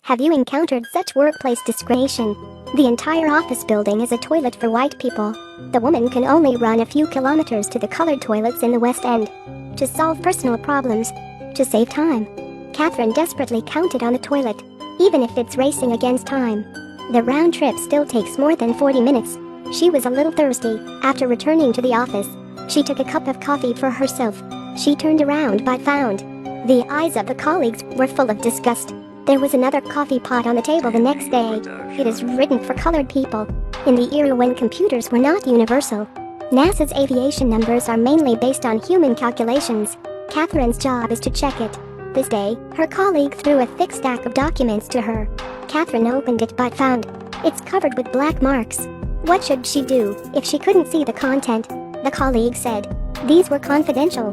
Have you encountered such workplace discrimination? The entire office building is a toilet for white people. The woman can only run a few kilometers to the colored toilets in the West End. To solve personal problems. To save time. Catherine desperately counted on the toilet, even if it's racing against time. The round trip still takes more than 40 minutes. She was a little thirsty. After returning to the office, she took a cup of coffee for herself. She turned around but found the eyes of the colleagues were full of disgust. There was another coffee pot on the table the next day. It is written for colored people. In the era when computers were not universal, NASA's aviation numbers are mainly based on human calculations. Catherine's job is to check it. This day, her colleague threw a thick stack of documents to her. Catherine opened it but found it's covered with black marks. What should she do if she couldn't see the content? The colleague said these were confidential,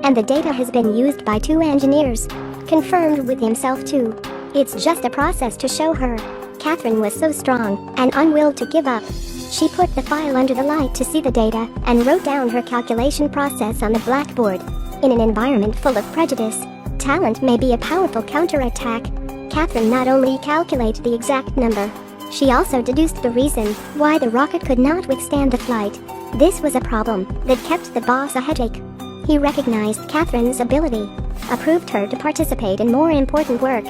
and the data has been used by 2 engineers. Confirmed with himself too. It's just a process to show her. Catherine was so strong and unwilling to give up. She put the file under the light to see the data and wrote down her calculation process on the blackboard. In an environment full of prejudice, talent may be a powerful counterattack. Catherine not only calculated the exact number, she also deduced the reason why the rocket could not withstand the flight. This was a problem that kept the boss a headache. He recognized Catherine's ability, approved her to participate in more important work.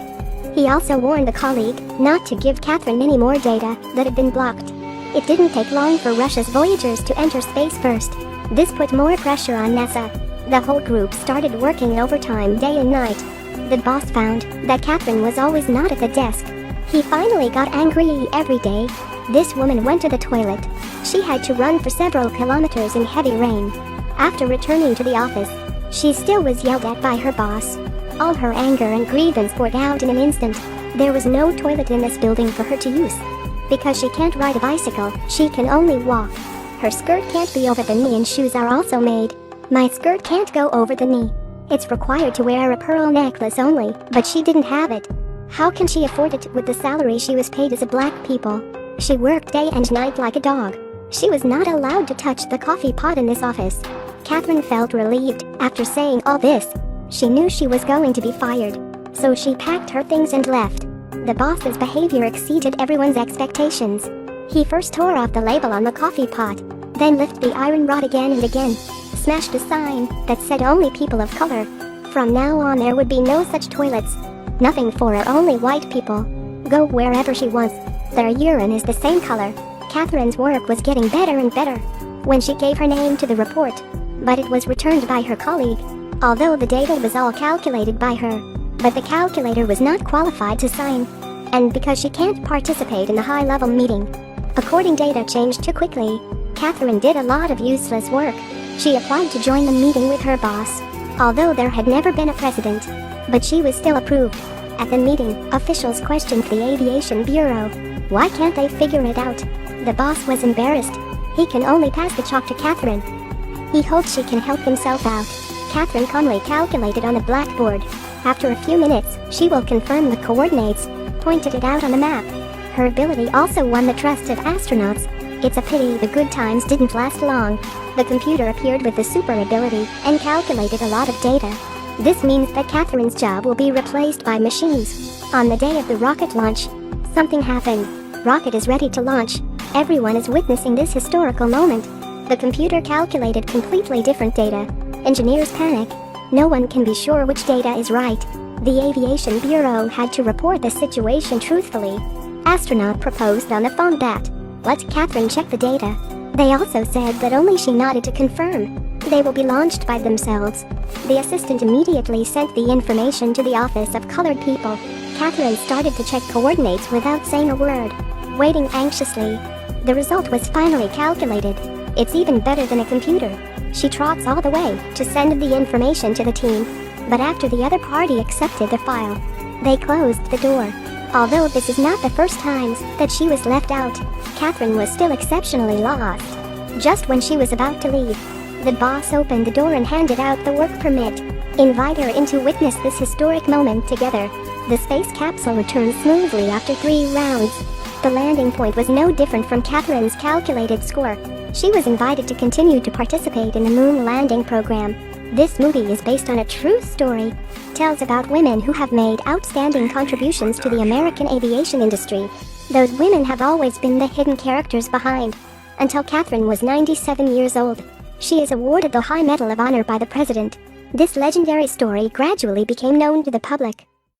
He also warned the colleague not to give Catherine any more data that had been blocked. It didn't take long for Russia's Voyagers to enter space first. This put more pressure on NASA. The whole group started working overtime day and night. The boss found that Catherine was always not at the desk. He finally got angry every day. This woman went to the toilet. She had to run for several kilometers in heavy rain. After returning to the office, she still was yelled at by her boss. All her anger and grievance poured out in an instant. There was no toilet in this building for her to use. Because she can't ride a bicycle, she can only walk. Her skirt can't be over the knee and shoes are also made. My skirt can't go over the knee. It's required to wear a pearl necklace only, but she didn't have it. How can she afford it with the salary she was paid as a black people? She worked day and night like a dog. She was not allowed to touch the coffee pot in this office. Catherine felt relieved after saying all this. She knew she was going to be fired, so she packed her things and left. The boss's behavior exceeded everyone's expectations. He first tore off the label on the coffee pot, then lifted the iron rod again and again, smashed a sign that said only people of color. From now on there would be no such toilets. Nothing for only white people. Go wherever she wants. Their urine is the same color. Catherine's work was getting better and better when she gave her name to the report, but it was returned by her colleague. Although the data was all calculated by her, but the calculator was not qualified to sign, and because she can't participate in the high-level meeting. According data changed too quickly, Catherine did a lot of useless work. She applied to join the meeting with her boss, although there had never been a president, but she was still approved. At the meeting, officials questioned the Aviation Bureau. Why can't they figure it out? The boss was embarrassed. He can only pass the chalk to Catherine. He hopes she can help himself out. Catherine calmly calculated on a blackboard. After a few minutes, she will confirm the coordinates, pointed it out on the map. Her ability also won the trust of astronauts. It's a pity the good times didn't last long. The computer appeared with the super ability and calculated a lot of data. This means that Catherine's job will be replaced by machines. On the day of the rocket launch, something happened. Rocket is ready to launch. Everyone is witnessing this historical moment. The computer calculated completely different data. Engineers panic. No one can be sure which data is right. The Aviation Bureau had to report the situation truthfully. Astronaut proposed on the phone that let Catherine check the data. They also said that only she nodded to confirm. They will be launched by themselves. The assistant immediately sent the information to the Office of Colored People. Catherine started to check coordinates without saying a word, waiting anxiously. The result was finally calculated. It's even better than a computer. She trots all the way to send the information to the team, but after the other party accepted the file, they closed the door. Although this is not the first times that she was left out, Catherine was still exceptionally lost. Just when she was about to leave, the boss opened the door and handed out the work permit. Invite her in to witness this historic moment together. The space capsule returned smoothly after 3 rounds. The landing point was no different from Catherine's calculated score. She was invited to continue to participate in the moon landing program. This movie is based on a true story. Tells about women who have made outstanding contributions to the American aviation industry. Those women have always been the hidden characters behind. Until Catherine was 97 years old. She is awarded the High Medal of Honor by the President. This legendary story gradually became known to the public.